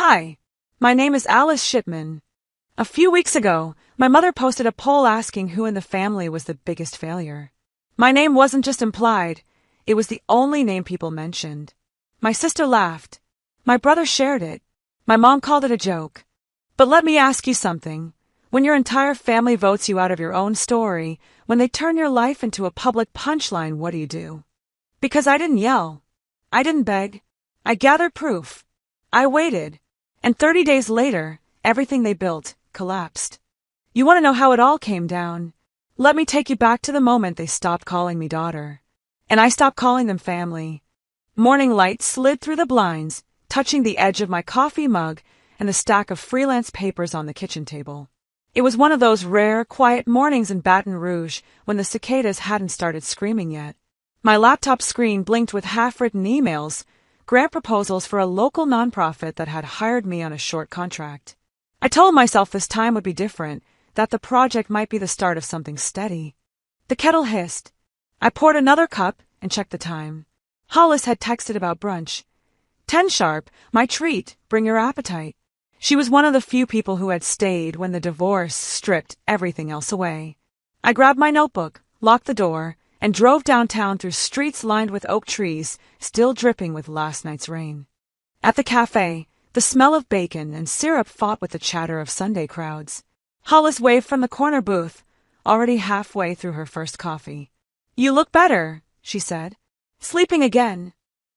Hi, my name is Alice Shipman. A few weeks ago, my mother posted a poll asking who in the family was the biggest failure. My name wasn't just implied, it was the only name people mentioned. My sister laughed. My brother shared it. My mom called it a joke. But let me ask you something. When your entire family votes you out of your own story, when they turn your life into a public punchline, what do? Because I didn't yell. I didn't beg. I gathered proof. I waited. And 30 days later, everything they built collapsed. You want to know how it all came down? Let me take you back to the moment they stopped calling me daughter. And I stopped calling them family. Morning light slid through the blinds, touching the edge of my coffee mug and the stack of freelance papers on the kitchen table. It was one of those rare, quiet mornings in Baton Rouge when the cicadas hadn't started screaming yet. My laptop screen blinked with half-written emails, grant proposals for a local nonprofit that had hired me on a short contract. I told myself this time would be different, that the project might be the start of something steady. The kettle hissed. I poured another cup and checked the time. Hollis had texted about brunch. 10 sharp, my treat, bring your appetite. She was one of the few people who had stayed when the divorce stripped everything else away. I grabbed my notebook, locked the door, and drove downtown through streets lined with oak trees, still dripping with last night's rain. At the cafe, the smell of bacon and syrup fought with the chatter of Sunday crowds. Hollis waved from the corner booth, already halfway through her first coffee. You look better, she said. Sleeping again.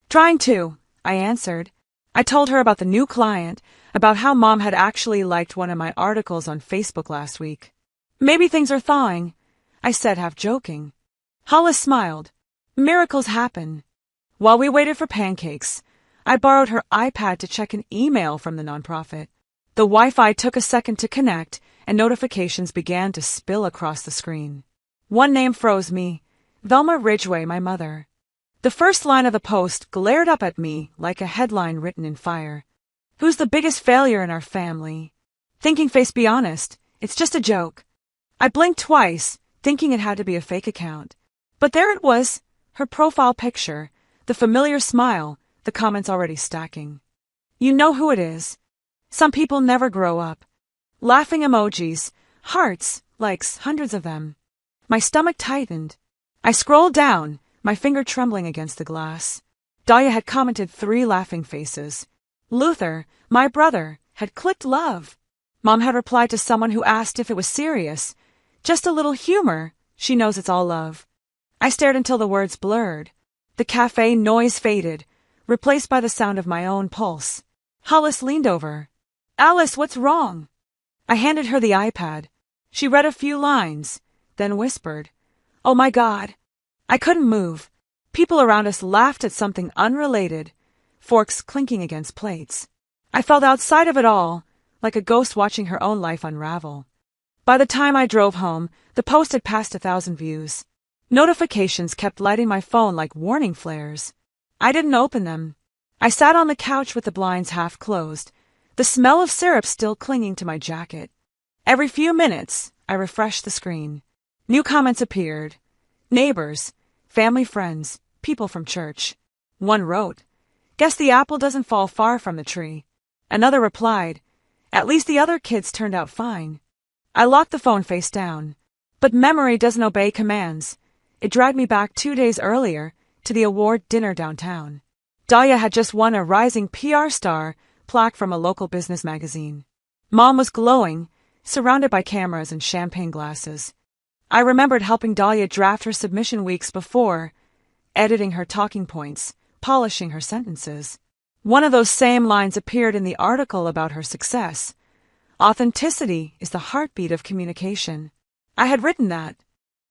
Trying to, I answered. I told her about the new client, about how Mom had actually liked one of my articles on Facebook last week. Maybe things are thawing, I said, half joking. Hollis smiled. Miracles happen. While we waited for pancakes, I borrowed her iPad to check an email from the nonprofit. The Wi-Fi took a second to connect, and notifications began to spill across the screen. One name froze me. Velma Ridgway, my mother. The first line of the post glared up at me like a headline written in fire. Who's the biggest failure in our family? Thinking face, be honest, it's just a joke. I blinked twice, thinking it had to be a fake account. But there it was, her profile picture, the familiar smile, the comments already stacking. You know who it is. Some people never grow up. Laughing emojis, hearts, likes, hundreds of them. My stomach tightened. I scrolled down, my finger trembling against the glass. Dahlia had commented 3 laughing faces. Luther, my brother, had clicked love. Mom had replied to someone who asked if it was serious. Just a little humor. She knows it's all love. I stared until the words blurred. The cafe noise faded, replaced by the sound of my own pulse. Hollis leaned over. Alice, what's wrong? I handed her the iPad. She read a few lines, then whispered, Oh my God. I couldn't move. People around us laughed at something unrelated, forks clinking against plates. I felt outside of it all, like a ghost watching her own life unravel. By the time I drove home, the post had passed 1,000 views. Notifications kept lighting my phone like warning flares. I didn't open them. I sat on the couch with the blinds half closed, the smell of syrup still clinging to my jacket. Every few minutes, I refreshed the screen. New comments appeared. Neighbors, family friends, people from church. One wrote, Guess the apple doesn't fall far from the tree. Another replied, At least the other kids turned out fine. I locked the phone face down. But memory doesn't obey commands. It dragged me back 2 days earlier to the award dinner downtown. Dahlia had just won a Rising PR Star plaque from a local business magazine. Mom was glowing, surrounded by cameras and champagne glasses. I remembered helping Dahlia draft her submission weeks before, editing her talking points, polishing her sentences. One of those same lines appeared in the article about her success. Authenticity is the heartbeat of communication. I had written that.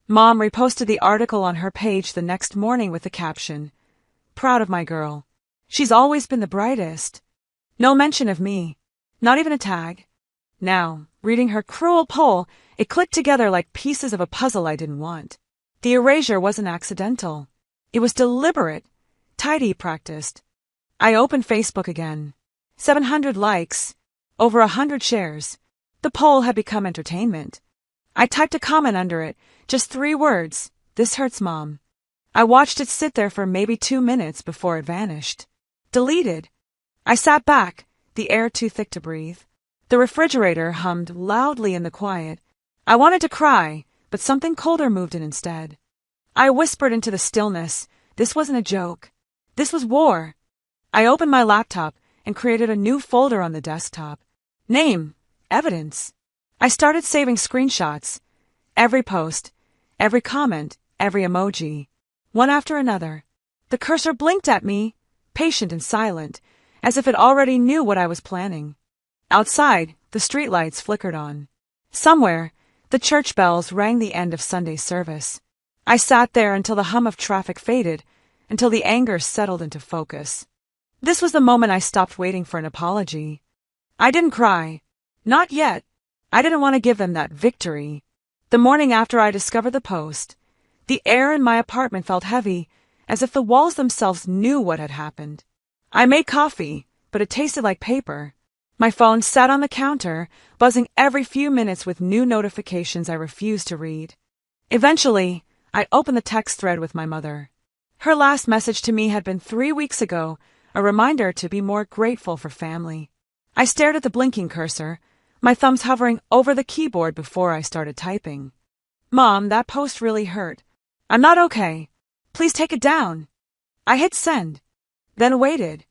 Mom reposted the article on her page the next morning with the caption, Proud of my girl. She's always been the brightest. No mention of me. Not even a tag. Now, reading her cruel poll, it clicked together like pieces of a puzzle I didn't want. The erasure wasn't accidental. It was deliberate, tidy, practiced. I opened Facebook again. 700 likes. Over 100 shares. The poll had become entertainment. I typed a comment under it, just 3 words, This hurts, Mom. I watched it sit there for maybe 2 minutes before it vanished. Deleted. I sat back, the air too thick to breathe. The refrigerator hummed loudly in the quiet. I wanted to cry, but something colder moved in instead. I whispered into the stillness, this wasn't a joke. This was war. I opened my laptop and created a new folder on the desktop. Name, evidence. I started saving screenshots. Every post, every comment, every emoji. One after another. The cursor blinked at me, patient and silent, as if it already knew what I was planning. Outside, the streetlights flickered on. Somewhere, the church bells rang the end of Sunday service. I sat there until the hum of traffic faded, until the anger settled into focus. This was the moment I stopped waiting for an apology. I didn't cry. Not yet. I didn't want to give them that victory. The morning after I discovered the post, the air in my apartment felt heavy, as if the walls themselves knew what had happened. I made coffee, but it tasted like paper. My phone sat on the counter, buzzing every few minutes with new notifications I refused to read. Eventually, I opened the text thread with my mother. Her last message to me had been 3 weeks ago, a reminder to be more grateful for family. I stared at the blinking cursor, my thumbs hovering over the keyboard before I started typing. Mom, that post really hurt. I'm not okay. Please take it down. I hit send, then waited.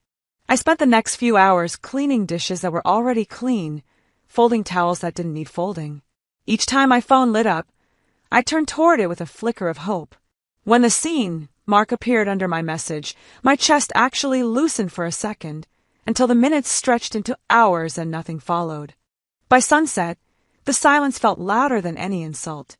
I spent the next few hours cleaning dishes that were already clean, folding towels that didn't need folding. Each time my phone lit up, I turned toward it with a flicker of hope. When the seen mark appeared under my message, my chest actually loosened for a second, until the minutes stretched into hours and nothing followed. By sunset, the silence felt louder than any insult.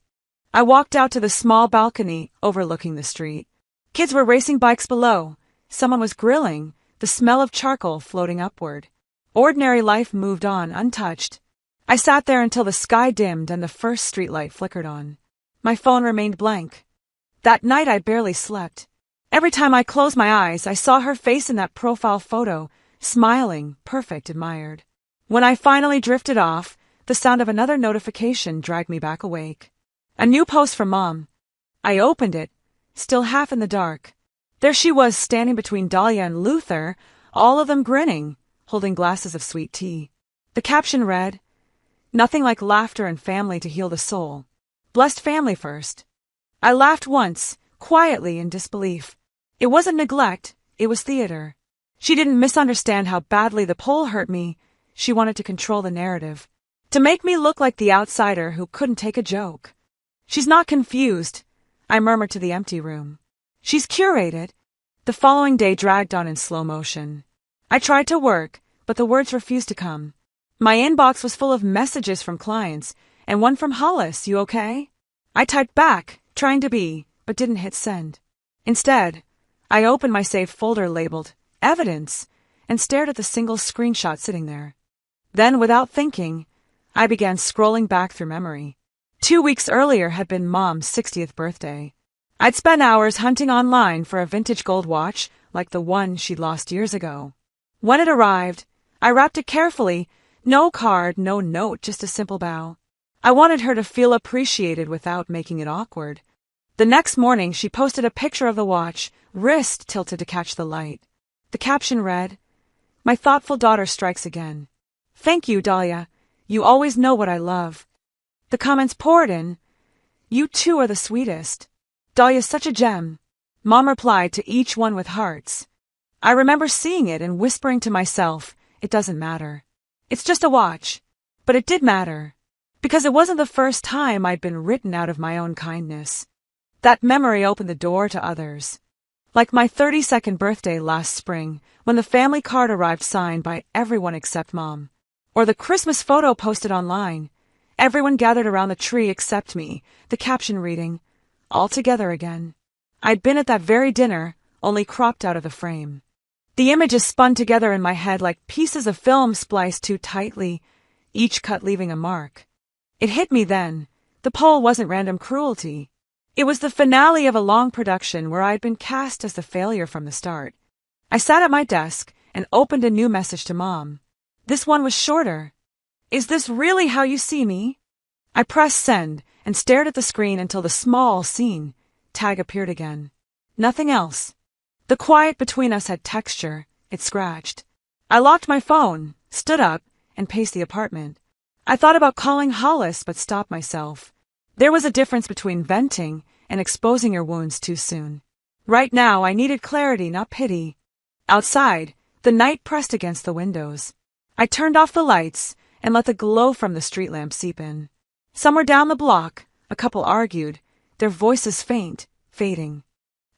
I walked out to the small balcony overlooking the street. Kids were racing bikes below. Someone was grilling, the smell of charcoal floating upward. Ordinary life moved on untouched. I sat there until the sky dimmed and the first streetlight flickered on. My phone remained blank. That night I barely slept. Every time I closed my eyes, I saw her face in that profile photo, smiling, perfect, admired. When I finally drifted off, the sound of another notification dragged me back awake. A new post from Mom. I opened it, still half in the dark. There she was, standing between Dahlia and Luther, all of them grinning, holding glasses of sweet tea. The caption read, "Nothing like laughter and family to heal the soul. Blessed family first." I laughed once, quietly in disbelief. It wasn't neglect, it was theater. She didn't misunderstand how badly the poll hurt me. She wanted to control the narrative, to make me look like the outsider who couldn't take a joke. She's not confused, I murmured to the empty room. She's curated. The following day dragged on in slow motion. I tried to work, but the words refused to come. My inbox was full of messages from clients, and one from Hollis, "You okay?" I typed back, trying to be, but didn't hit send. Instead, I opened my saved folder labeled Evidence and stared at the single screenshot sitting there. Then, without thinking, I began scrolling back through memory. 2 weeks earlier had been Mom's 60th birthday. I'd spent hours hunting online for a vintage gold watch like the one she'd lost years ago. When it arrived, I wrapped it carefully, no card, no note, just a simple bow. I wanted her to feel appreciated without making it awkward. The next morning, she posted a picture of the watch, wrist tilted to catch the light. The caption read, "My thoughtful daughter strikes again. Thank you, Dahlia. You always know what I love." The comments poured in. "You two are the sweetest. Dahlia's such a gem." Mom replied to each one with hearts. I remember seeing it and whispering to myself, it doesn't matter. It's just a watch. But it did matter. Because it wasn't the first time I'd been written out of my own kindness. That memory opened the door to others. Like my 32nd birthday last spring, when the family card arrived signed by everyone except Mom. Or the Christmas photo posted online. Everyone gathered around the tree except me, the caption reading, "All together again." I'd been at that very dinner, only cropped out of the frame. The images spun together in my head like pieces of film spliced too tightly, each cut leaving a mark. It hit me then. The poll wasn't random cruelty. It was the finale of a long production where I'd been cast as the failure from the start. I sat at my desk and opened a new message to Mom. This one was shorter. "Is this really how you see me?" I pressed send and stared at the screen until the small scene tag appeared again. Nothing else. The quiet between us had texture. It scratched. I locked my phone, stood up, and paced the apartment. I thought about calling Hollis but stopped myself. There was a difference between venting and exposing your wounds too soon. Right now, I needed clarity, not pity. Outside, the night pressed against the windows. I turned off the lights and let the glow from the street lamp seep in. Somewhere down the block, a couple argued, their voices faint, fading.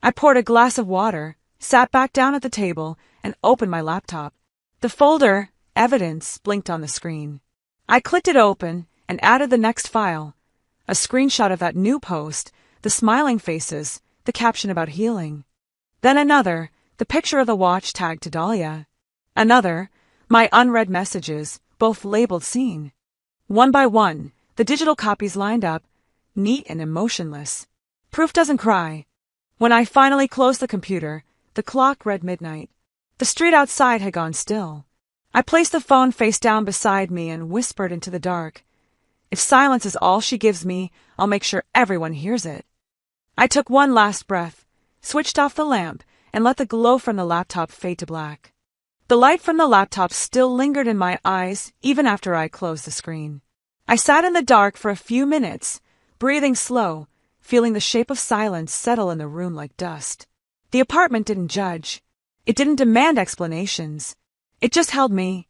I poured a glass of water, sat back down at the table, and opened my laptop. The folder, Evidence, blinked on the screen. I clicked it open and added the next file. A screenshot of that new post, the smiling faces, the caption about healing. Then another, the picture of the watch tagged to Dahlia. Another, my unread messages, both labeled seen. One by one, the digital copies lined up, neat and emotionless. Proof doesn't cry. When I finally closed the computer, the clock read midnight. The street outside had gone still. I placed the phone face down beside me and whispered into the dark. If silence is all she gives me, I'll make sure everyone hears it. I took one last breath, switched off the lamp, and let the glow from the laptop fade to black. The light from the laptop still lingered in my eyes even after I closed the screen. I sat in the dark for a few minutes, breathing slow, feeling the shape of silence settle in the room like dust. The apartment didn't judge. It didn't demand explanations. It just held me.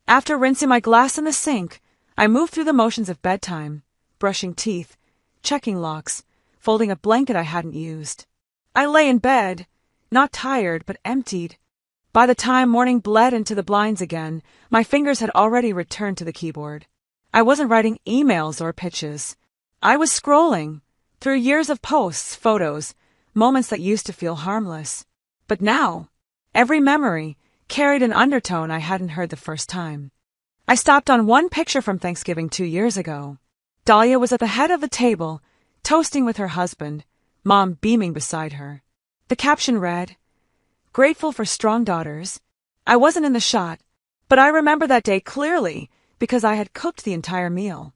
After rinsing my glass in the sink, I moved through the motions of bedtime, brushing teeth, checking locks, folding a blanket I hadn't used. I lay in bed, not tired but emptied. By the time morning bled into the blinds again, my fingers had already returned to the keyboard. I wasn't writing emails or pitches. I was scrolling through years of posts, photos, moments that used to feel harmless. But now, every memory carried an undertone I hadn't heard the first time. I stopped on one picture from Thanksgiving 2 years ago. Dahlia was at the head of the table, toasting with her husband, Mom beaming beside her. The caption read, "Grateful for strong daughters." I wasn't in the shot, but I remember that day clearly because I had cooked the entire meal.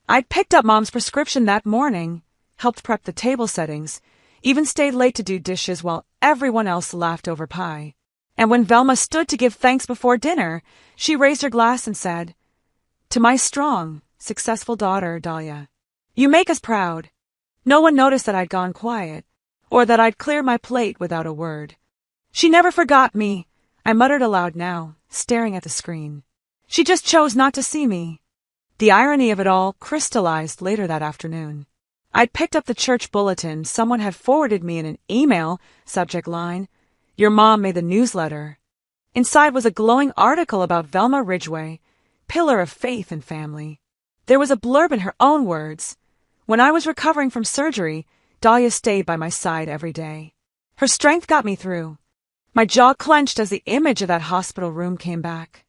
I'd picked up Mom's prescription that morning, helped prep the table settings, even stayed late to do dishes while everyone else laughed over pie. And when Velma stood to give thanks before dinner, she raised her glass and said, "To my strong, successful daughter, Dahlia. You make us proud." No one noticed that I'd gone quiet, or that I'd cleared my plate without a word. She never forgot me, I muttered aloud now, staring at the screen. She just chose not to see me. The irony of it all crystallized later that afternoon. I'd picked up the church bulletin someone had forwarded me in an email, subject line, "Your mom made the newsletter." Inside was a glowing article about Velma Ridgway, pillar of faith and family. There was a blurb in her own words. When I was recovering from surgery, Dahlia stayed by my side every day. Her strength got me through. My jaw clenched as the image of that hospital room came back.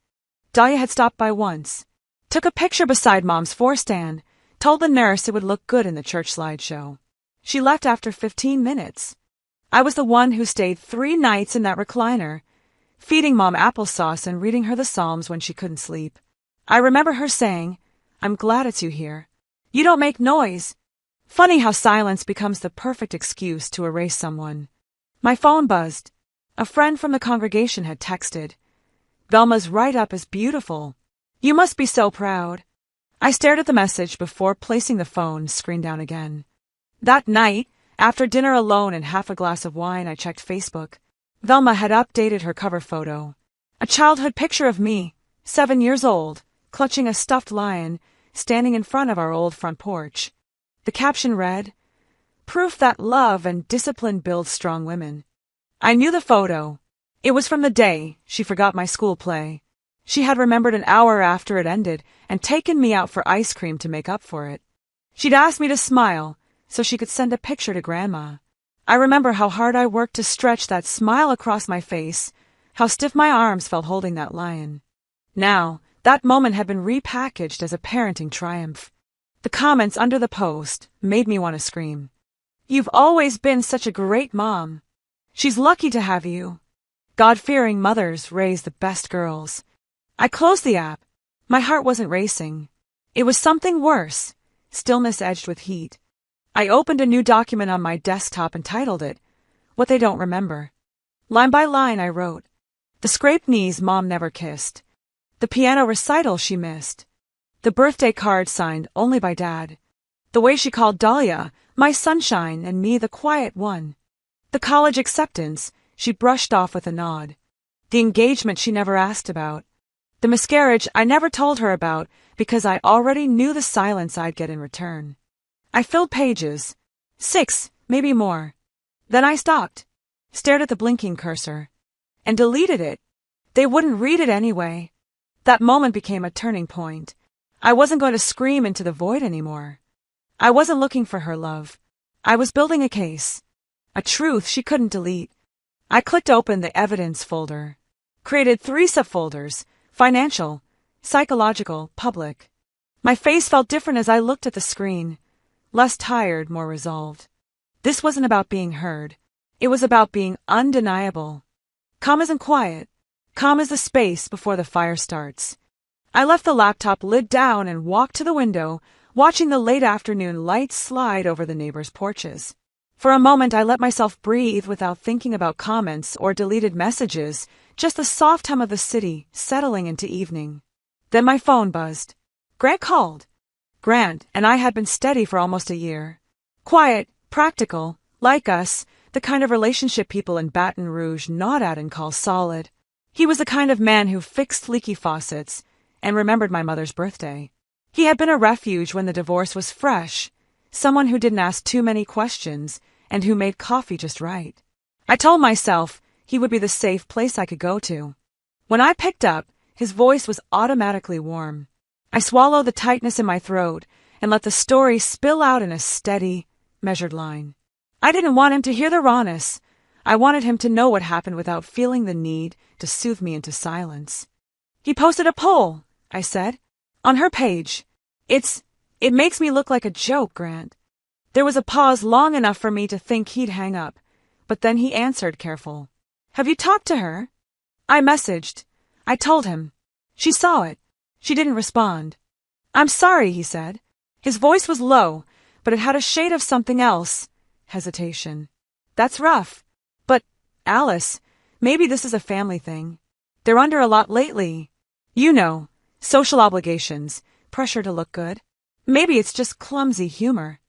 Dahlia had stopped by once, took a picture beside Mom's forestand, told the nurse it would look good in the church slideshow. She left after 15 minutes. I was the one who stayed 3 nights in that recliner, feeding Mom applesauce and reading her the Psalms when she couldn't sleep. I remember her saying, "I'm glad it's you here. You don't make noise." Funny how silence becomes the perfect excuse to erase someone. My phone buzzed. A friend from the congregation had texted, "Velma's write-up is beautiful. You must be so proud." I stared at the message before placing the phone screen down again. That night, after dinner alone and half a glass of wine, I checked Facebook. Velma had updated her cover photo. A childhood picture of me, 7 years old, clutching a stuffed lion, standing in front of our old front porch. The caption read, "Proof that love and discipline build strong women." I knew the photo. It was from the day she forgot my school play. She had remembered an hour after it ended and taken me out for ice cream to make up for it. She'd asked me to smile so she could send a picture to Grandma. I remember how hard I worked to stretch that smile across my face, how stiff my arms felt holding that lion. Now, that moment had been repackaged as a parenting triumph. The comments under the post made me want to scream. "You've always been such a great mom. She's lucky to have you. God-fearing mothers raise the best girls." I closed the app. My heart wasn't racing. It was something worse, stillness edged with heat. I opened a new document on my desktop and titled it, "What They Don't Remember." Line by line I wrote, "The scraped knees Mom never kissed. The piano recital she missed. The birthday card signed only by Dad. The way she called Dahlia, my sunshine, and me the quiet one. The college acceptance she brushed off with a nod. The engagement she never asked about. The miscarriage I never told her about because I already knew the silence I'd get in return. I filled pages. 6, maybe more. Then I stopped, stared at the blinking cursor, and deleted it. They wouldn't read it anyway. That moment became a turning point. I wasn't going to scream into the void anymore. I wasn't looking for her love. I was building a case. A truth she couldn't delete. I clicked open the evidence folder. Created 3 subfolders: financial, psychological, public. My face felt different as I looked at the screen. Less tired, more resolved. This wasn't about being heard. It was about being undeniable. Calm isn't quiet. Calm is the space before the fire starts. I left the laptop lid down and walked to the window, watching the late afternoon light slide over the neighbors' porches. For a moment I let myself breathe without thinking about comments or deleted messages, just the soft hum of the city settling into evening. Then my phone buzzed. Grant called. Grant and I had been steady for almost a year. Quiet, practical, like us, the kind of relationship people in Baton Rouge nod at and call solid. He was the kind of man who fixed leaky faucets and remembered my mother's birthday. He had been a refuge when the divorce was fresh, someone who didn't ask too many questions and who made coffee just right. I told myself he would be the safe place I could go to. When I picked up, his voice was automatically warm. I swallowed the tightness in my throat and let the story spill out in a steady, measured line. I didn't want him to hear the rawness. I wanted him to know what happened without feeling the need to soothe me into silence. He posted a poll, I said, on her page. It makes me look like a joke, Grant. There was a pause long enough for me to think he'd hang up, but then he answered, careful. Have you talked to her? I messaged. I told him. She saw it. She didn't respond. I'm sorry, he said. His voice was low, but it had a shade of something else. Hesitation. That's rough. But, Alice, maybe this is a family thing. They're under a lot lately. You know, social obligations, pressure to look good. Maybe it's just clumsy humor.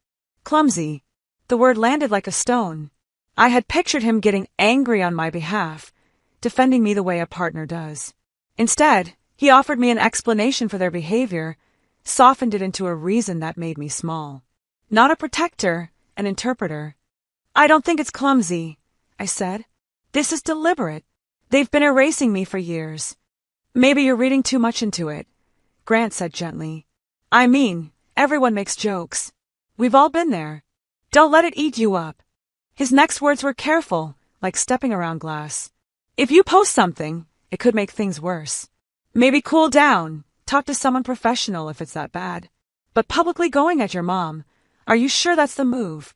Clumsy. The word landed like a stone. I had pictured him getting angry on my behalf, defending me the way a partner does. Instead, he offered me an explanation for their behavior, softened it into a reason that made me small. Not a protector, an interpreter. I don't think it's clumsy, I said. This is deliberate. They've been erasing me for years. Maybe you're reading too much into it, Grant said gently. I mean, everyone makes jokes. We've all been there. Don't let it eat you up. His next words were careful, like stepping around glass. If you post something, it could make things worse. Maybe cool down, talk to someone professional if it's that bad. But publicly going at your mom, are you sure that's the move?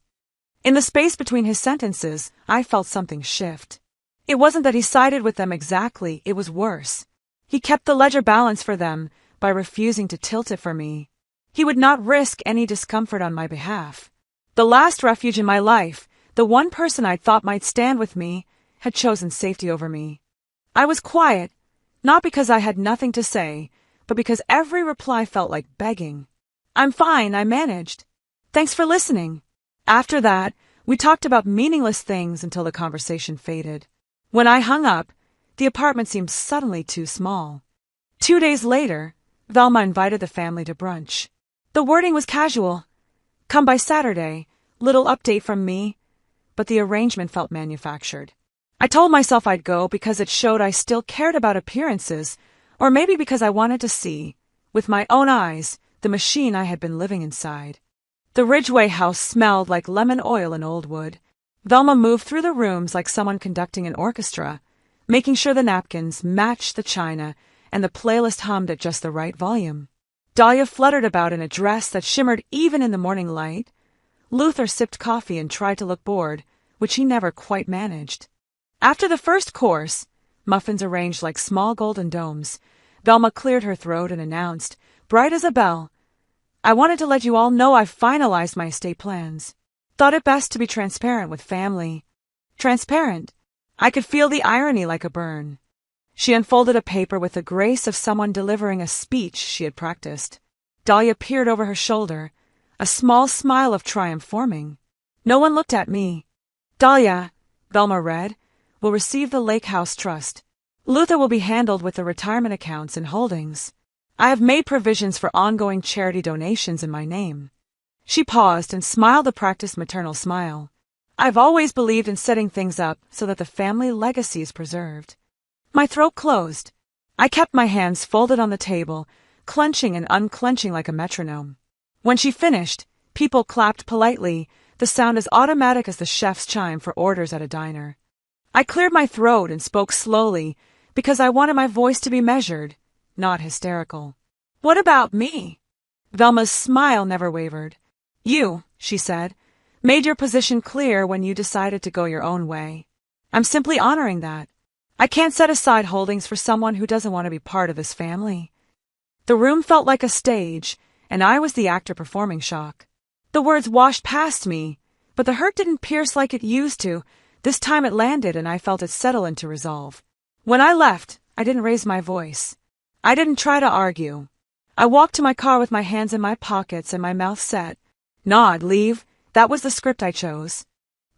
In the space between his sentences, I felt something shift. It wasn't that he sided with them exactly, it was worse. He kept the ledger balance for them by refusing to tilt it for me. He would not risk any discomfort on my behalf. The last refuge in my life, the one person I'd thought might stand with me, had chosen safety over me. I was quiet, not because I had nothing to say, but because every reply felt like begging. I'm fine, I managed. Thanks for listening. After that, we talked about meaningless things until the conversation faded. When I hung up, the apartment seemed suddenly too small. 2 days later, Velma invited the family to brunch. The wording was casual. Come by Saturday, little update from me, but the arrangement felt manufactured. I told myself I'd go because it showed I still cared about appearances, or maybe because I wanted to see, with my own eyes, the machine I had been living inside. The Ridgway house smelled like lemon oil and old wood. Velma moved through the rooms like someone conducting an orchestra, making sure the napkins matched the china and the playlist hummed at just the right volume. Dahlia fluttered about in a dress that shimmered even in the morning light. Luther sipped coffee and tried to look bored, which he never quite managed. After the first course, muffins arranged like small golden domes, Velma cleared her throat and announced, bright as a bell, I wanted to let you all know I've finalized my estate plans. Thought it best to be transparent with family. Transparent. I could feel the irony like a burn. She unfolded a paper with the grace of someone delivering a speech she had practiced. Dahlia peered over her shoulder, a small smile of triumph forming. No one looked at me. Dahlia, Velma read, will receive the Lake House Trust. Luther will be handled with the retirement accounts and holdings. I have made provisions for ongoing charity donations in my name. She paused and smiled a practiced maternal smile. I've always believed in setting things up so that the family legacy is preserved. My throat closed. I kept my hands folded on the table, clenching and unclenching like a metronome. When she finished, people clapped politely, the sound as automatic as the chef's chime for orders at a diner. I cleared my throat and spoke slowly because I wanted my voice to be measured, not hysterical. What about me? Velma's smile never wavered. You, she said, made your position clear when you decided to go your own way. I'm simply honoring that. I can't set aside holdings for someone who doesn't want to be part of this family. The room felt like a stage, and I was the actor performing shock. The words washed past me, but the hurt didn't pierce like it used to. This time it landed and I felt it settle into resolve. When I left, I didn't raise my voice. I didn't try to argue. I walked to my car with my hands in my pockets and my mouth set. Nod, leave. That was the script I chose.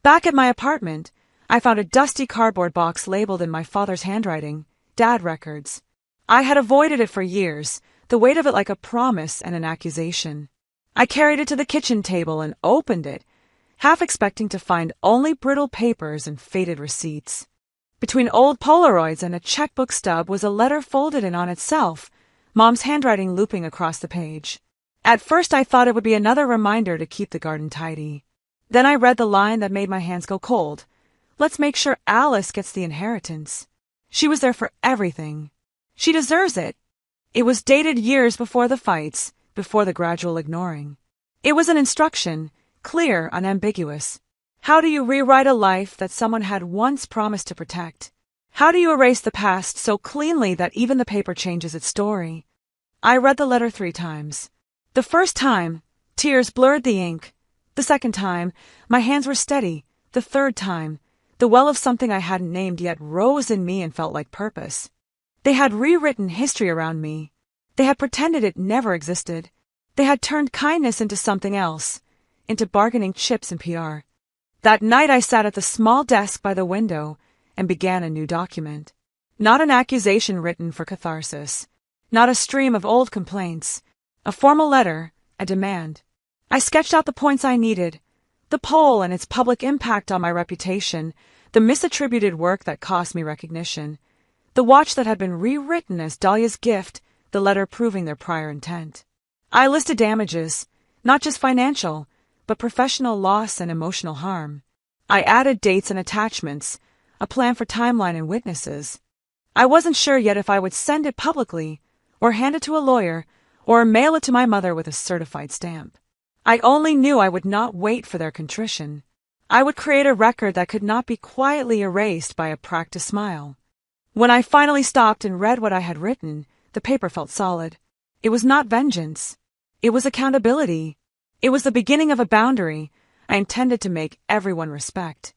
Back at my apartment, I found a dusty cardboard box labeled in my father's handwriting, Dad Records. I had avoided it for years, the weight of it like a promise and an accusation. I carried it to the kitchen table and opened it, half expecting to find only brittle papers and faded receipts. Between old Polaroids and a checkbook stub was a letter folded in on itself, Mom's handwriting looping across the page. At first I thought it would be another reminder to keep the garden tidy. Then I read the line that made my hands go cold. Let's make sure Alice gets the inheritance. She was there for everything. She deserves it. It was dated years before the fights, before the gradual ignoring. It was an instruction, clear, unambiguous. How do you rewrite a life that someone had once promised to protect? How do you erase the past so cleanly that even the paper changes its story? I read the letter 3 times. The first time, tears blurred the ink. The second time, my hands were steady. The third time, the well of something I hadn't named yet rose in me and felt like purpose. They had rewritten history around me. They had pretended it never existed. They had turned kindness into something else, into bargaining chips and PR. That night I sat at the small desk by the window and began a new document. Not an accusation written for catharsis. Not a stream of old complaints. A formal letter, a demand. I sketched out the points I needed, the poll and its public impact on my reputation, the misattributed work that cost me recognition, the watch that had been rewritten as Dahlia's gift, the letter proving their prior intent. I listed damages, not just financial, but professional loss and emotional harm. I added dates and attachments, a plan for timeline and witnesses. I wasn't sure yet if I would send it publicly, or hand it to a lawyer, or mail it to my mother with a certified stamp. I only knew I would not wait for their contrition. I would create a record that could not be quietly erased by a practiced smile. When I finally stopped and read what I had written, the paper felt solid. It was not vengeance. It was accountability. It was the beginning of a boundary I intended to make everyone respect.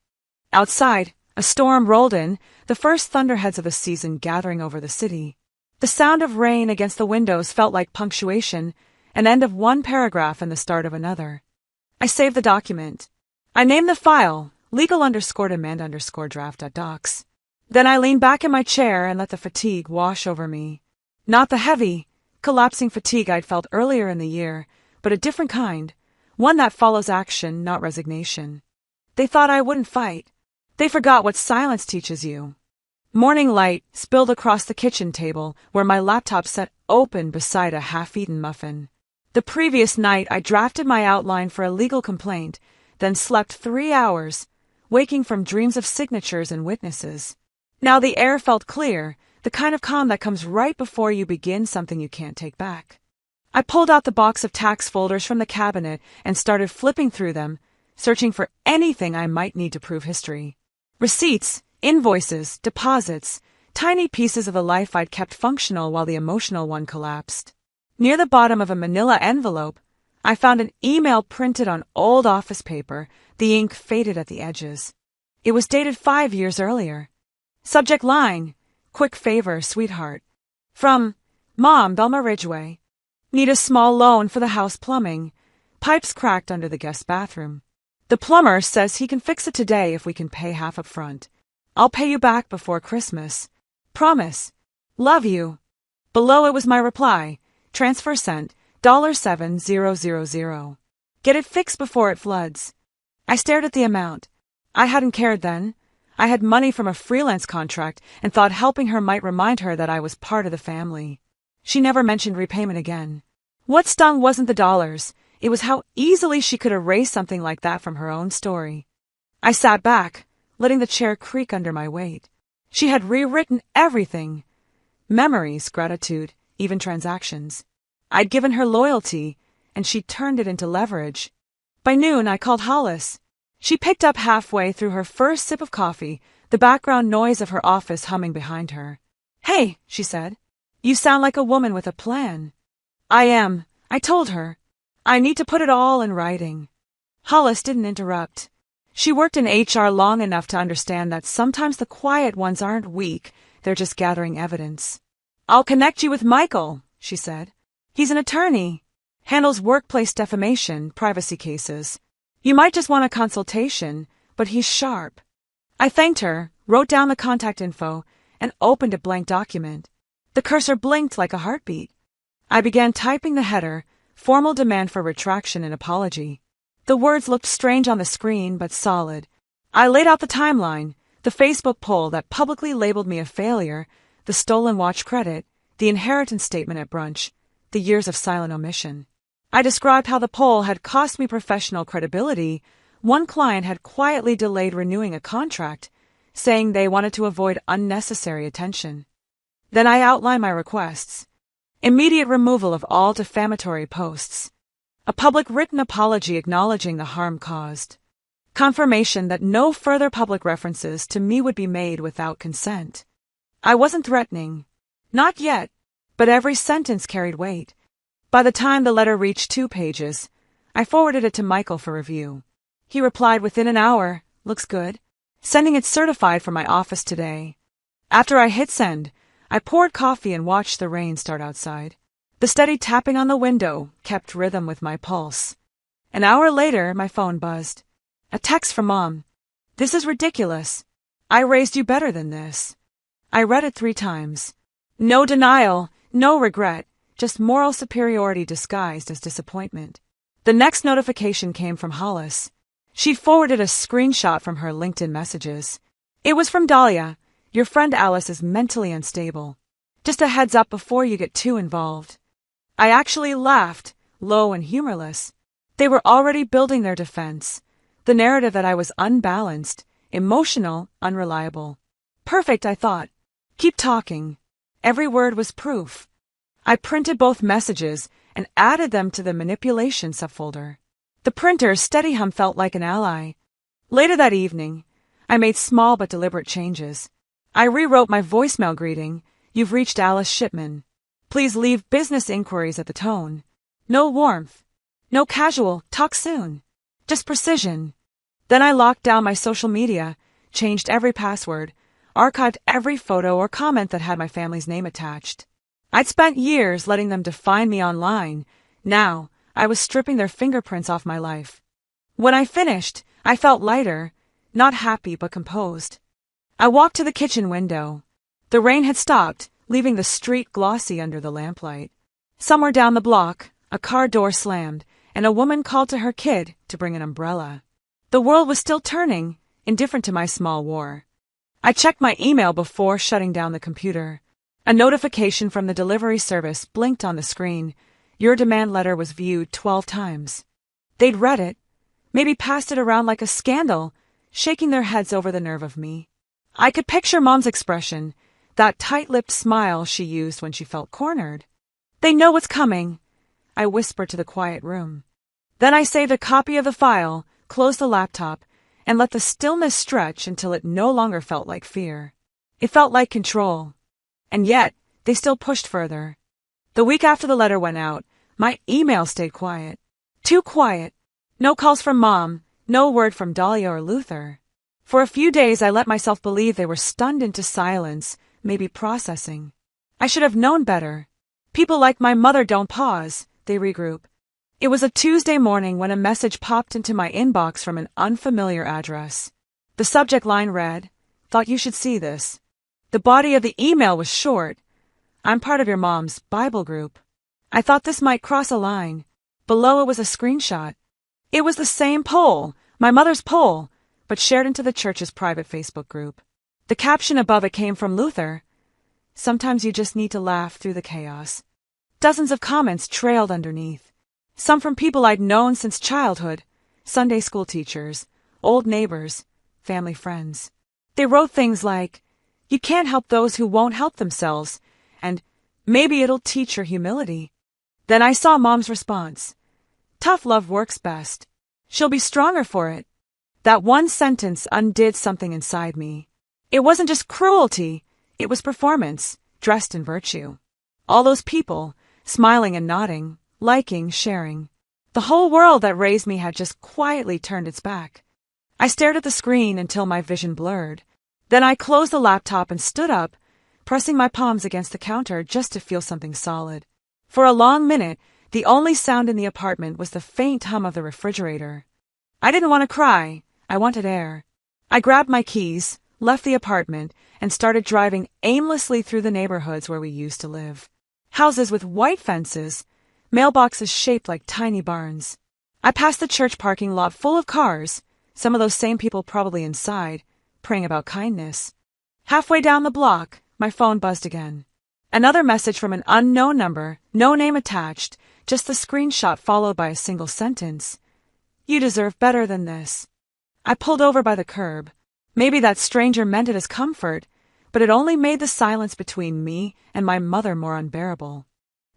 Outside, a storm rolled in, the first thunderheads of the season gathering over the city. The sound of rain against the windows felt like punctuation, an end of one paragraph and the start of another. I saved the document. I named the file, legal_demand_draft.docs. Then I leaned back in my chair and let the fatigue wash over me. Not the heavy, collapsing fatigue I'd felt earlier in the year, but a different kind, one that follows action, not resignation. They thought I wouldn't fight. They forgot what silence teaches you. Morning light spilled across the kitchen table where my laptop sat open beside a half-eaten muffin. The previous night I drafted my outline for a legal complaint, then slept 3 hours, waking from dreams of signatures and witnesses. Now the air felt clear, the kind of calm that comes right before you begin something you can't take back. I pulled out the box of tax folders from the cabinet and started flipping through them, searching for anything I might need to prove history. Receipts, invoices, deposits, tiny pieces of the life I'd kept functional while the emotional one collapsed. Near the bottom of a manila envelope, I found an email printed on old office paper, the ink faded at the edges. It was dated 5 years earlier. Subject line, Quick favor, sweetheart. From Mom, Belma Ridgeway. Need a small loan for the house plumbing. Pipes cracked under the guest bathroom. The plumber says he can fix it today if we can pay half up front. I'll pay you back before Christmas. Promise. Love you. Below it was my reply. Transfer sent. $7,000. Get it fixed before it floods. I stared at the amount. I hadn't cared then. I had money from a freelance contract and thought helping her might remind her that I was part of the family. She never mentioned repayment again. What stung wasn't the dollars. It was how easily she could erase something like that from her own story. I sat back, letting the chair creak under my weight. She had rewritten everything. Memories, gratitude, even transactions. I'd given her loyalty, and she'd turned it into leverage. By noon, I called Hollis. She picked up halfway through her first sip of coffee, the background noise of her office humming behind her. Hey, she said. You sound like a woman with a plan. I am, I told her. I need to put it all in writing. Hollis didn't interrupt. She worked in HR long enough to understand that sometimes the quiet ones aren't weak, they're just gathering evidence. I'll connect you with Michael, she said. He's an attorney. Handles workplace defamation, privacy cases. You might just want a consultation, but he's sharp. I thanked her, wrote down the contact info, and opened a blank document. The cursor blinked like a heartbeat. I began typing the header, formal demand for retraction and apology. The words looked strange on the screen, but solid. I laid out the timeline, the Facebook poll that publicly labeled me a failure, the stolen watch credit, the inheritance statement at brunch, the years of silent omission. I described how the poll had cost me professional credibility. One client had quietly delayed renewing a contract, saying they wanted to avoid unnecessary attention. Then I outlined my requests. Immediate removal of all defamatory posts. A public written apology acknowledging the harm caused. Confirmation that no further public references to me would be made without consent. I wasn't threatening. Not yet, but every sentence carried weight. By the time the letter reached 2 pages, I forwarded it to Michael for review. He replied within an hour, looks good, sending it certified from my office today. After I hit send, I poured coffee and watched the rain start outside. The steady tapping on the window kept rhythm with my pulse. An hour later, my phone buzzed. A text from Mom. This is ridiculous. I raised you better than this. I read it 3 times. No denial, no regret, just moral superiority disguised as disappointment. The next notification came from Hollis. She forwarded a screenshot from her LinkedIn messages. It was from Dahlia. Your friend Alice is mentally unstable. Just a heads up before you get too involved. I actually laughed, low and humorless. They were already building their defense. The narrative that I was unbalanced, emotional, unreliable. Perfect, I thought. Keep talking. Every word was proof. I printed both messages and added them to the manipulation subfolder. The printer's steady hum felt like an ally. Later that evening, I made small but deliberate changes. I rewrote my voicemail greeting, "You've reached Alice Shipman. Please leave business inquiries at the tone. No warmth. No casual, talk soon. Just precision." Then I locked down my social media, changed every password, archived every photo or comment that had my family's name attached. I'd spent years letting them define me online. Now, I was stripping their fingerprints off my life. When I finished, I felt lighter, not happy but composed. I walked to the kitchen window. The rain had stopped, leaving the street glossy under the lamplight. Somewhere down the block, a car door slammed, and a woman called to her kid to bring an umbrella. The world was still turning, indifferent to my small war. I checked my email before shutting down the computer. A notification from the delivery service blinked on the screen. Your demand letter was viewed 12 times. They'd read it, maybe passed it around like a scandal, shaking their heads over the nerve of me. I could picture Mom's expression, that tight-lipped smile she used when she felt cornered. They know what's coming, I whispered to the quiet room. Then I saved a copy of the file, closed the laptop, and let the stillness stretch until it no longer felt like fear. It felt like control. And yet, they still pushed further. The week after the letter went out, my email stayed quiet. Too quiet. No calls from Mom, no word from Dahlia or Luther. For a few days I let myself believe they were stunned into silence, maybe processing. I should have known better. People like my mother don't pause, they regroup. It was a Tuesday morning when a message popped into my inbox from an unfamiliar address. The subject line read, "Thought you should see this." The body of the email was short. "I'm part of your mom's Bible group." I thought this might cross a line. Below it was a screenshot. It was the same poll, my mother's poll, but shared into the church's private Facebook group. The caption above it came from Luther. "Sometimes you just need to laugh through the chaos." Dozens of comments trailed underneath. Some from people I'd known since childhood, Sunday school teachers, old neighbors, family friends. They wrote things like, "You can't help those who won't help themselves," and "Maybe it'll teach her humility." Then I saw Mom's response. "Tough love works best. She'll be stronger for it." That one sentence undid something inside me. It wasn't just cruelty, it was performance, dressed in virtue. All those people, smiling and nodding, liking, sharing. The whole world that raised me had just quietly turned its back. I stared at the screen until my vision blurred. Then I closed the laptop and stood up, pressing my palms against the counter just to feel something solid. For a long minute, the only sound in the apartment was the faint hum of the refrigerator. I didn't want to cry. I wanted air. I grabbed my keys, left the apartment, and started driving aimlessly through the neighborhoods where we used to live. Houses with white fences, mailboxes shaped like tiny barns. I passed the church parking lot full of cars, some of those same people probably inside, praying about kindness. Halfway down the block, my phone buzzed again. Another message from an unknown number, no name attached, just the screenshot followed by a single sentence. "You deserve better than this." I pulled over by the curb. Maybe that stranger meant it as comfort, but it only made the silence between me and my mother more unbearable.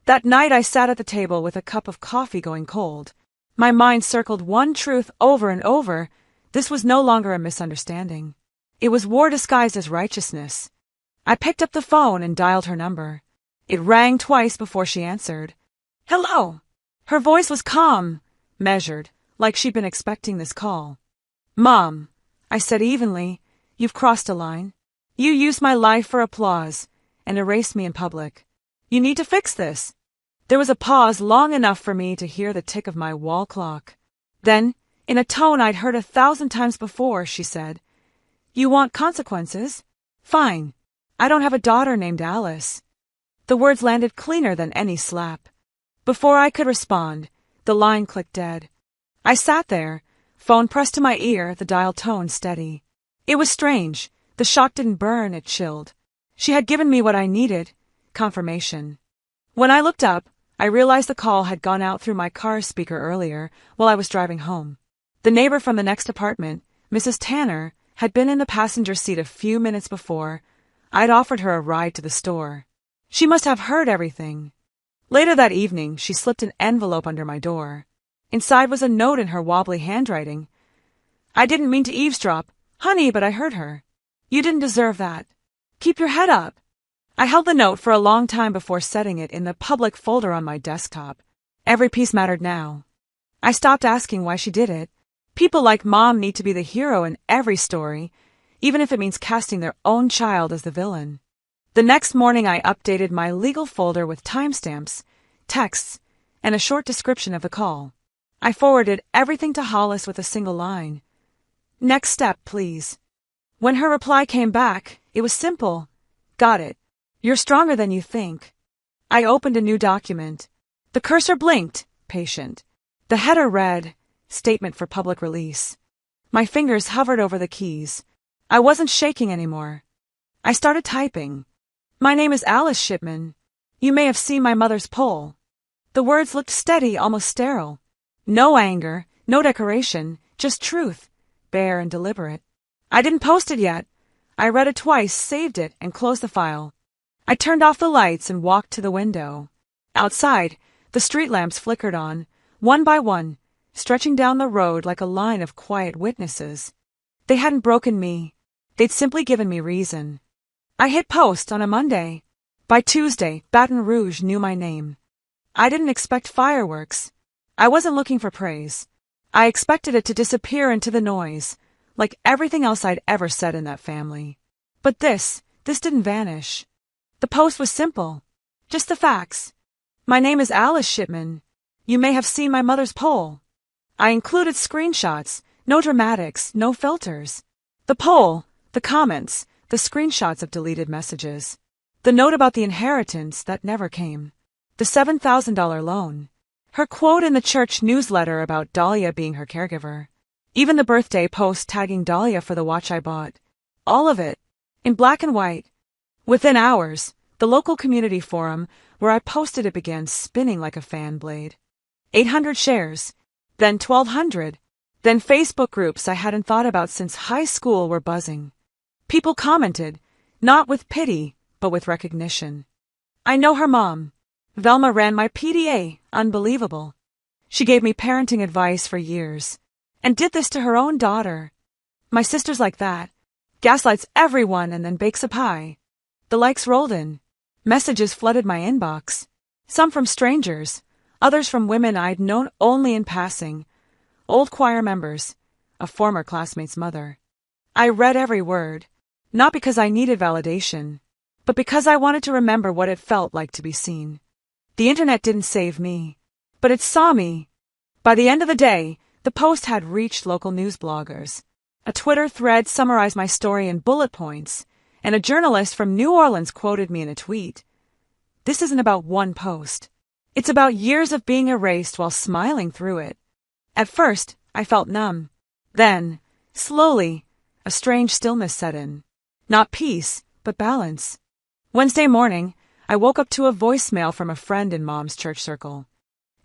That night I sat at the table with a cup of coffee going cold. My mind circled one truth over and over. This was no longer a misunderstanding. It was war disguised as righteousness. I picked up the phone and dialed her number. It rang twice before she answered. "Hello." Her voice was calm, measured, like she'd been expecting this call. "Mom," I said evenly, "you've crossed a line. You used my life for applause and erased me in public. You need to fix this." There was a pause long enough for me to hear the tick of my wall clock. Then, in a tone I'd heard 1,000 times before, she said, "You want consequences? Fine. I don't have a daughter named Alice." The words landed cleaner than any slap. Before I could respond, the line clicked dead. I sat there, phone pressed to my ear, the dial tone steady. It was strange. The shock didn't burn, it chilled. She had given me what I needed, confirmation. When I looked up, I realized the call had gone out through my car speaker earlier while I was driving home. The neighbor from the next apartment, Mrs. Tanner, had been in the passenger seat a few minutes before. I'd offered her a ride to the store. She must have heard everything. Later that evening, she slipped an envelope under my door. Inside was a note in her wobbly handwriting. "I didn't mean to eavesdrop, honey, but I heard her. You didn't deserve that. Keep your head up." I held the note for a long time before setting it in the public folder on my desktop. Every piece mattered now. I stopped asking why she did it. People like Mom need to be the hero in every story, even if it means casting their own child as the villain. The next morning I updated my legal folder with timestamps, texts, and a short description of the call. I forwarded everything to Hollis with a single line. "Next step, please." When her reply came back, it was simple. "Got it. You're stronger than you think." I opened a new document. The cursor blinked, patient. The header read, "Statement for public release." My fingers hovered over the keys. I wasn't shaking anymore. I started typing. "My name is Alice Shipman. You may have seen my mother's poll." The words looked steady, almost sterile. No anger, no decoration, just truth, bare and deliberate. I didn't post it yet. I read it twice, saved it, and closed the file. I turned off the lights and walked to the window. Outside, the street lamps flickered on, one by one, stretching down the road like a line of quiet witnesses. They hadn't broken me. They'd simply given me reason. I hit post on a Monday. By Tuesday, Baton Rouge knew my name. I didn't expect fireworks. I wasn't looking for praise. I expected it to disappear into the noise, like everything else I'd ever said in that family. But this this didn't vanish. The post was simple. Just the facts. My name is Alice Shipman. You may have seen my mother's poll. I included screenshots, no dramatics, no filters. The poll, the comments, the screenshots of deleted messages. The note about the inheritance that never came. The $7,000 loan. Her quote in the church newsletter about Dahlia being her caregiver. Even the birthday post tagging Dahlia for the watch I bought. All of it. In black and white. Within hours, the local community forum where I posted it began spinning like a fan blade. 800 shares. Then 1,200. Then Facebook groups I hadn't thought about since high school were buzzing. People commented, not with pity, but with recognition. I know her mom. Velma ran my PDA, unbelievable. She gave me parenting advice for years, and did this to her own daughter. My sister's like that. Gaslights everyone and then bakes a pie. The likes rolled in. Messages flooded my inbox. Some from strangers, others from women I'd known only in passing. Old choir members, a former classmate's mother. I read every word, not because I needed validation, but because I wanted to remember what it felt like to be seen. The internet didn't save me, but it saw me. By the end of the day, the post had reached local news bloggers. A Twitter thread summarized my story in bullet points, and a journalist from New Orleans quoted me in a tweet. This isn't about one post. It's about years of being erased while smiling through it. At first, I felt numb. Then, slowly, a strange stillness set in. Not peace, but balance. Wednesday morning, I woke up to a voicemail from a friend in Mom's church circle.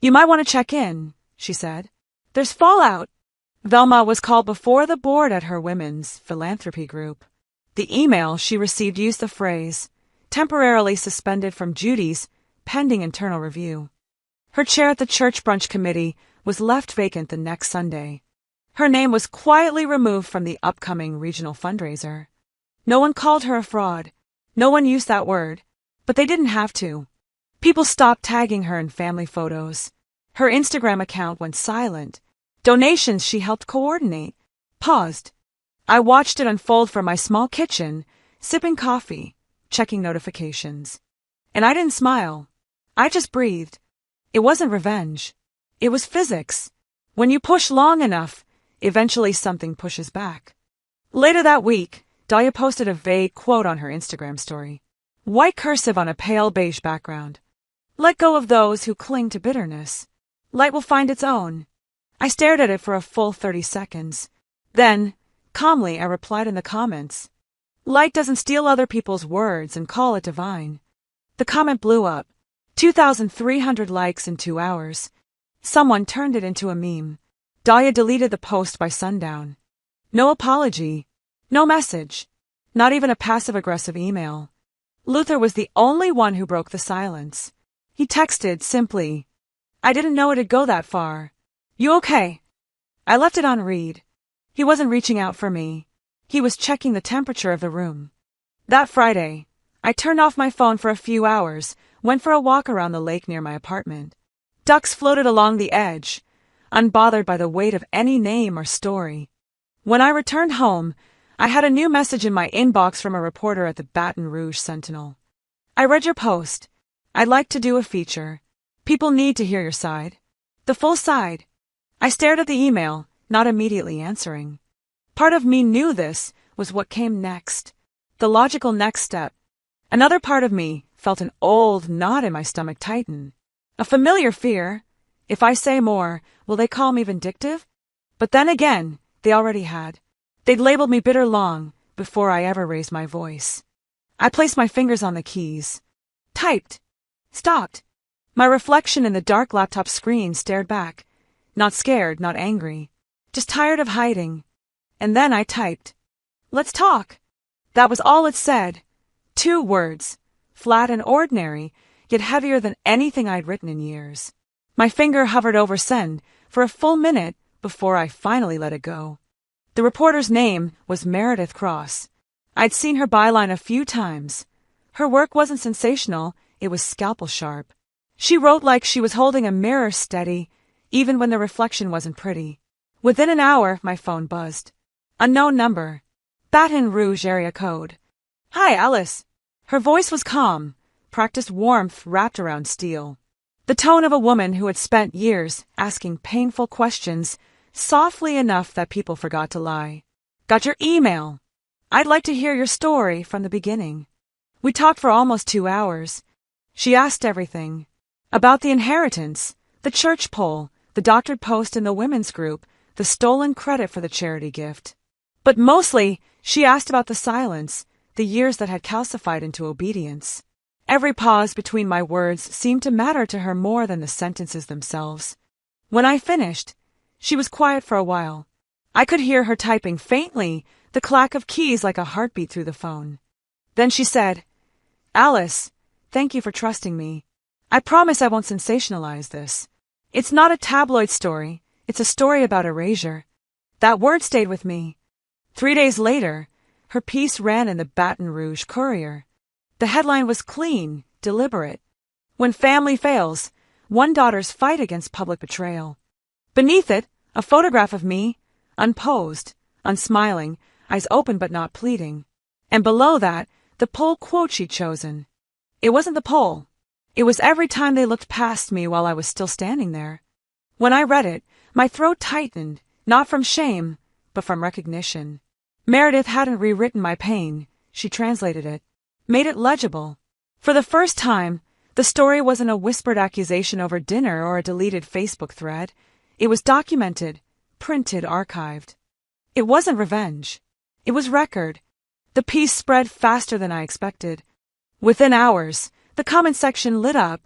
You might want to check in, she said. There's fallout. Velma was called before the board at her women's philanthropy group. The email she received used the phrase, temporarily suspended from duties, pending internal review. Her chair at the church brunch committee was left vacant the next Sunday. Her name was quietly removed from the upcoming regional fundraiser. No one called her a fraud. No one used that word. But they didn't have to. People stopped tagging her in family photos. Her Instagram account went silent. Donations she helped coordinate paused. I watched it unfold from my small kitchen, sipping coffee, checking notifications. And I didn't smile. I just breathed. It wasn't revenge. It was physics. When you push long enough, eventually something pushes back. Later that week, Dahlia posted a vague quote on her Instagram story. White cursive on a pale beige background. Let go of those who cling to bitterness. Light will find its own. I stared at it for a full 30 seconds. Then, calmly, I replied in the comments. Light doesn't steal other people's words and call it divine. The comment blew up. 2,300 likes in 2 hours. Someone turned it into a meme. Dahlia deleted the post by sundown. No apology. No message. Not even a passive-aggressive email. Luther was the only one who broke the silence. He texted simply, I didn't know it'd go that far. You okay? I left it on read. He wasn't reaching out for me. He was checking the temperature of the room. That Friday, I turned off my phone for a few hours, went for a walk around the lake near my apartment. Ducks floated along the edge, unbothered by the weight of any name or story. When I returned home, I had a new message in my inbox from a reporter at the Baton Rouge Sentinel. I read your post. I'd like to do a feature. People need to hear your side. The full side. I stared at the email, not immediately answering. Part of me knew this was what came next. The logical next step. Another part of me felt an old knot in my stomach tighten. A familiar fear. If I say more, will they call me vindictive? But then again, they already had. They'd labeled me bitter long before I ever raised my voice. I placed my fingers on the keys. Typed. Stopped. My reflection in the dark laptop screen stared back. Not scared, not angry. Just tired of hiding. And then I typed. Let's talk. That was all it said. 2 words. Flat and ordinary, yet heavier than anything I'd written in years. My finger hovered over send for a full minute before I finally let it go. The reporter's name was Meredith Cross. I'd seen her byline a few times. Her work wasn't sensational, it was scalpel sharp. She wrote like she was holding a mirror steady, even when the reflection wasn't pretty. Within an hour, my phone buzzed. Unknown number. Baton Rouge area code. Hi, Alice. Her voice was calm, practiced warmth wrapped around steel. The tone of a woman who had spent years asking painful questions softly enough that people forgot to lie. Got your email. I'd like to hear your story from the beginning. We talked for almost 2 hours. She asked everything. About the inheritance, the church poll, the doctored post in the women's group, the stolen credit for the charity gift. But mostly, she asked about the silence, the years that had calcified into obedience. Every pause between my words seemed to matter to her more than the sentences themselves. When I finished, she was quiet for a while. I could hear her typing faintly, the clack of keys like a heartbeat through the phone. Then she said, "Alice, thank you for trusting me. I promise I won't sensationalize this. It's not a tabloid story, it's a story about erasure." That word stayed with me. 3 days later, her piece ran in the Baton Rouge Courier. The headline was clean, deliberate. "When family fails, one daughter's fight against public betrayal." Beneath it, a photograph of me, unposed, unsmiling, eyes open but not pleading. And below that, the poll quote she'd chosen. It wasn't the poll. It was every time they looked past me while I was still standing there. When I read it, my throat tightened, not from shame, but from recognition. Meredith hadn't rewritten my pain. She translated it, made it legible. For the first time, the story wasn't a whispered accusation over dinner or a deleted Facebook thread. It was documented, printed, archived. It wasn't revenge. It was record. The piece spread faster than I expected. Within hours, the comment section lit up.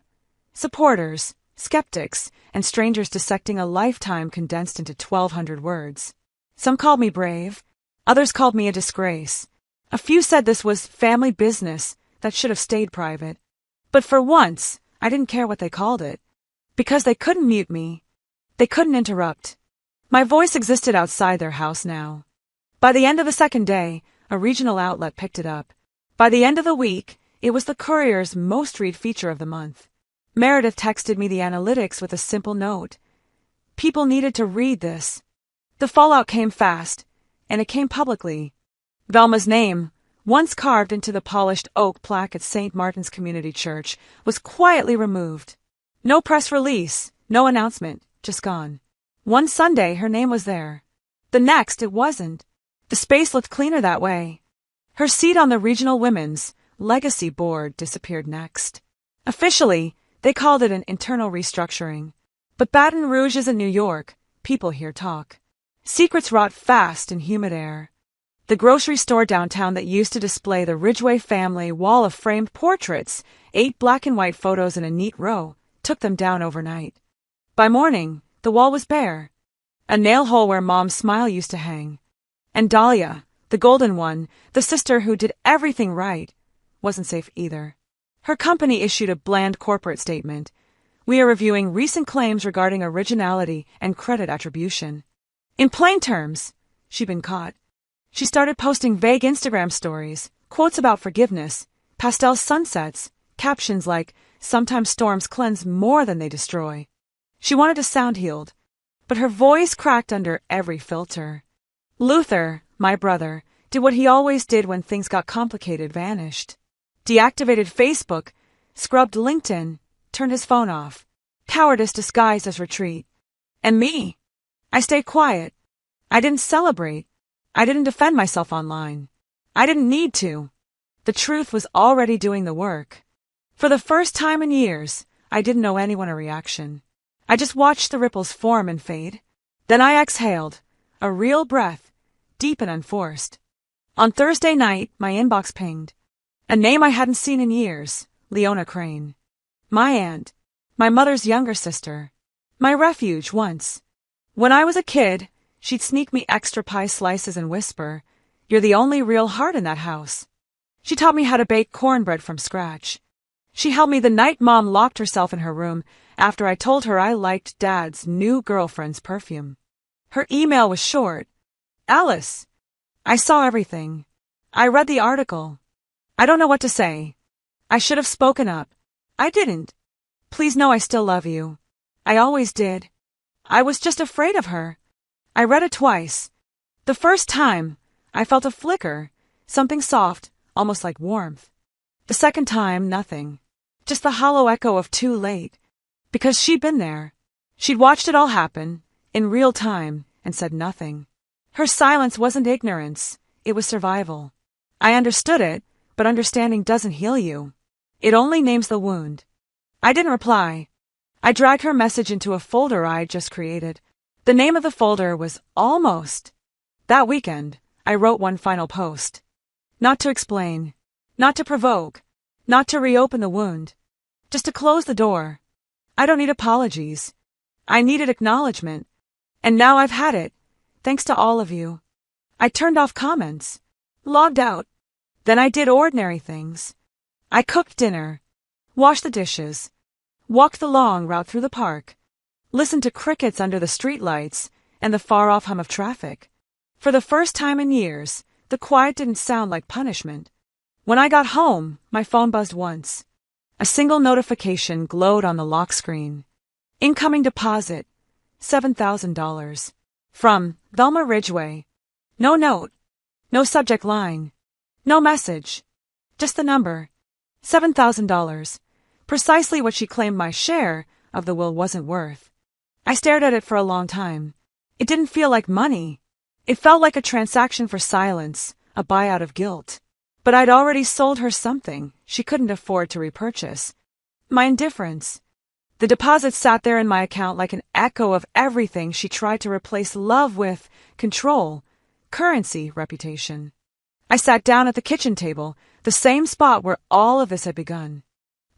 Supporters, skeptics, and strangers dissecting a lifetime condensed into 1,200 words. Some called me brave. Others called me a disgrace. A few said this was family business that should have stayed private. But for once, I didn't care what they called it. Because they couldn't mute me. They couldn't interrupt. My voice existed outside their house now. By the end of the second day, a regional outlet picked it up. By the end of the week, it was the Courier's most read feature of the month. Meredith texted me the analytics with a simple note. People needed to read this. The fallout came fast, and it came publicly. Velma's name, once carved into the polished oak plaque at St. Martin's Community Church, was quietly removed. No press release, no announcement, just gone. One Sunday, her name was there. The next, it wasn't. The space looked cleaner that way. Her seat on the regional women's legacy board disappeared next. Officially, they called it an internal restructuring. But Baton Rouge isn't New York. People here talk. Secrets rot fast in humid air. The grocery store downtown that used to display the Ridgway family wall of framed portraits, 8 black and white photos in a neat row, took them down overnight. By morning, the wall was bare. A nail hole where Mom's smile used to hang. And Dahlia, the golden one, the sister who did everything right, wasn't safe either. Her company issued a bland corporate statement. We are reviewing recent claims regarding originality and credit attribution. In plain terms, she'd been caught. She started posting vague Instagram stories, quotes about forgiveness, pastel sunsets, captions like, "Sometimes storms cleanse more than they destroy." She wanted to sound healed, but her voice cracked under every filter. Luther, my brother, did what he always did when things got complicated, vanished. Deactivated Facebook, scrubbed LinkedIn, turned his phone off. Cowardice disguised as retreat. And me? I stayed quiet. I didn't celebrate. I didn't defend myself online. I didn't need to. The truth was already doing the work. For the first time in years, I didn't owe anyone a reaction. I just watched the ripples form and fade. Then I exhaled, a real breath, deep and unforced. On Thursday night, my inbox pinged. A name I hadn't seen in years, Leona Crane. My aunt, my mother's younger sister, my refuge once. When I was a kid, she'd sneak me extra pie slices and whisper, "You're the only real heart in that house." She taught me how to bake cornbread from scratch. She held me the night Mom locked herself in her room after I told her I liked Dad's new girlfriend's perfume. Her email was short. "Alice, I saw everything. I read the article. I don't know what to say. I should have spoken up. I didn't. Please know I still love you. I always did. I was just afraid of her." I read it twice. The first time, I felt a flicker, something soft, almost like warmth. The second time, nothing. Just the hollow echo of too late. Because she'd been there. She'd watched it all happen, in real time, and said nothing. Her silence wasn't ignorance, it was survival. I understood it, but understanding doesn't heal you. It only names the wound. I didn't reply. I dragged her message into a folder I'd just created. The name of the folder was Almost. That weekend, I wrote one final post. Not to explain, not to provoke, not to reopen the wound, just to close the door. I don't need apologies. I needed acknowledgement. And now I've had it, thanks to all of you. I turned off comments, logged out. Then I did ordinary things. I cooked dinner, washed the dishes, walked the long route through the park, listened to crickets under the streetlights and the far-off hum of traffic. For the first time in years, the quiet didn't sound like punishment. When I got home, my phone buzzed once. A single notification glowed on the lock screen. Incoming deposit, $7,000. From Velma Ridgway. No note. No subject line. No message. Just the number. $7,000. Precisely what she claimed my share of the will wasn't worth. I stared at it for a long time. It didn't feel like money. It felt like a transaction for silence, a buyout of guilt. But I'd already sold her something she couldn't afford to repurchase. My indifference. The deposit sat there in my account like an echo of everything she tried to replace love with: control, currency, reputation. I sat down at the kitchen table, the same spot where all of this had begun.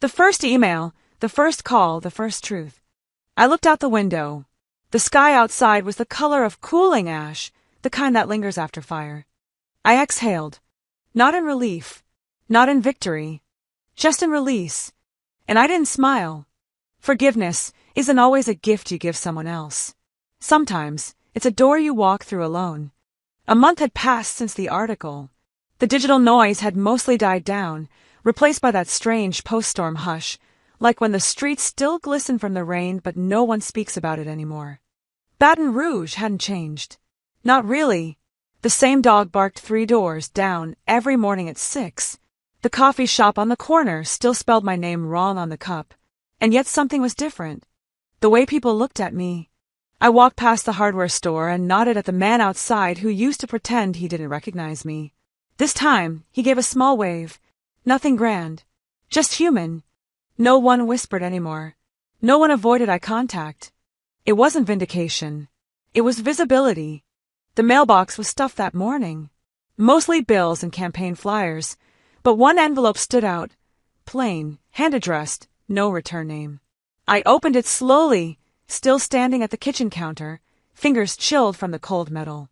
The first email, the first call, the first truth. I looked out the window. The sky outside was the color of cooling ash, the kind that lingers after fire. I exhaled. Not in relief, not in victory, just in release. And I didn't smile. Forgiveness isn't always a gift you give someone else. Sometimes it's a door you walk through alone. A month had passed since the article. The digital noise had mostly died down, replaced by that strange post-storm hush, like when the streets still glisten from the rain but no one speaks about it anymore. Baton Rouge hadn't changed. Not really. The same dog barked 3 doors down every morning at 6. The coffee shop on the corner still spelled my name wrong on the cup. And yet something was different. The way people looked at me. I walked past the hardware store and nodded at the man outside who used to pretend he didn't recognize me. This time, he gave a small wave. Nothing grand. Just human. No one whispered anymore. No one avoided eye contact. It wasn't vindication. It was visibility. The mailbox was stuffed that morning. Mostly bills and campaign flyers. But one envelope stood out. Plain, hand-addressed, no return name. I opened it slowly, still standing at the kitchen counter, fingers chilled from the cold metal.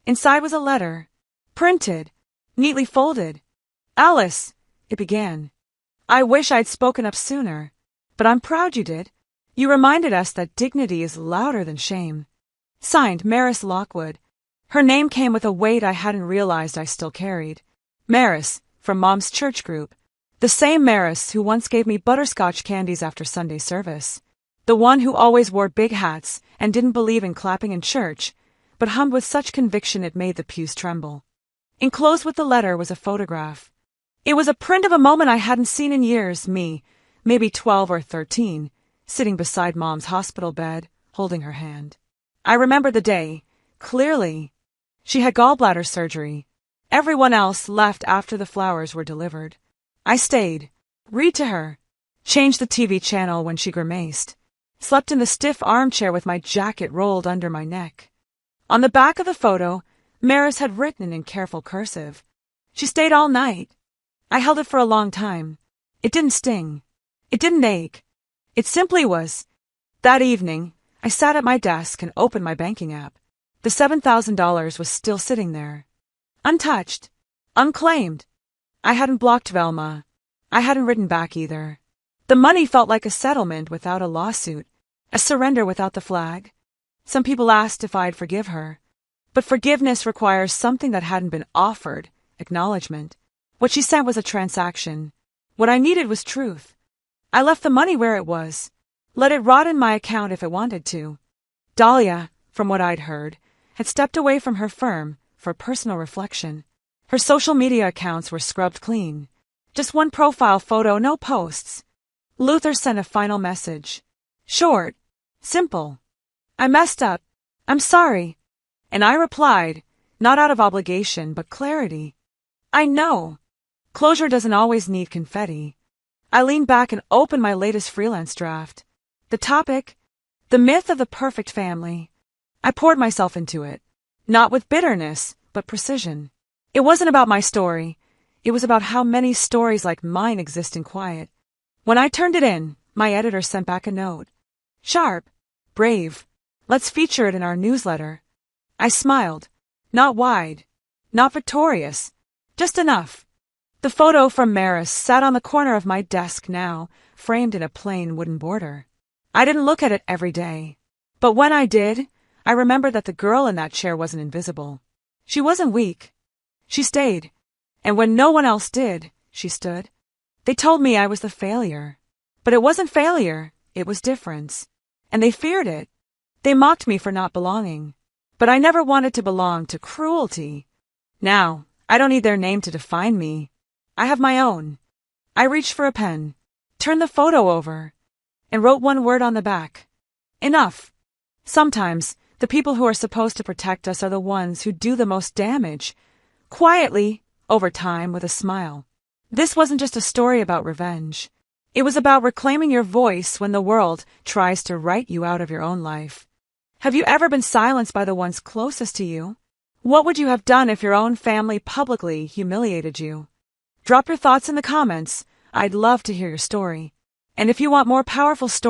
Inside was a letter. Printed. Neatly folded. Alice, it began. I wish I'd spoken up sooner. But I'm proud you did. You reminded us that dignity is louder than shame. Signed, Maris Lockwood. Her name came with a weight I hadn't realized I still carried. Maris, from Mom's church group. The same Maris who once gave me butterscotch candies after Sunday service. The one who always wore big hats and didn't believe in clapping in church, but hummed with such conviction it made the pews tremble. Enclosed with the letter was a photograph. It was a print of a moment I hadn't seen in years, me, maybe 12 or 13, sitting beside Mom's hospital bed, holding her hand. I remember the day, clearly. She had gallbladder surgery. Everyone else left after the flowers were delivered. I stayed, read to her, changed the TV channel when she grimaced, slept in the stiff armchair with my jacket rolled under my neck. On the back of the photo, Maris had written in careful cursive. She stayed all night. I held it for a long time. It didn't sting. It didn't ache. It simply was. That evening, I sat at my desk and opened my banking app. The $7,000 was still sitting there. Untouched. Unclaimed. I hadn't blocked Velma. I hadn't written back either. The money felt like a settlement without a lawsuit, a surrender without the flag. Some people asked if I'd forgive her. But forgiveness requires something that hadn't been offered, acknowledgement. What she sent was a transaction. What I needed was truth. I left the money where it was. Let it rot in my account if it wanted to. Dahlia, from what I'd heard, had stepped away from her firm for personal reflection. Her social media accounts were scrubbed clean. Just one profile photo, no posts. Luther sent a final message. Short. Simple. I messed up. I'm sorry. And I replied, not out of obligation, but clarity. I know. Closure doesn't always need confetti. I leaned back and opened my latest freelance draft. The topic? The myth of the perfect family. I poured myself into it. Not with bitterness, but precision. It wasn't about my story. It was about how many stories like mine exist in quiet. When I turned it in, my editor sent back a note. Sharp. Brave. Let's feature it in our newsletter. I smiled. Not wide. Not victorious. Just enough. The photo from Maris sat on the corner of my desk now, framed in a plain wooden border. I didn't look at it every day. But when I did, I remembered that the girl in that chair wasn't invisible. She wasn't weak. She stayed. And when no one else did, she stood. They told me I was the failure. But it wasn't failure, it was difference. And they feared it. They mocked me for not belonging. But I never wanted to belong to cruelty. Now, I don't need their name to define me. I have my own. I reached for a pen, turned the photo over, and wrote one word on the back. Enough. Sometimes, the people who are supposed to protect us are the ones who do the most damage. Quietly, over time, with a smile. This wasn't just a story about revenge. It was about reclaiming your voice when the world tries to write you out of your own life. Have you ever been silenced by the ones closest to you? What would you have done if your own family publicly humiliated you? Drop your thoughts in the comments. I'd love to hear your story. And if you want more powerful stories,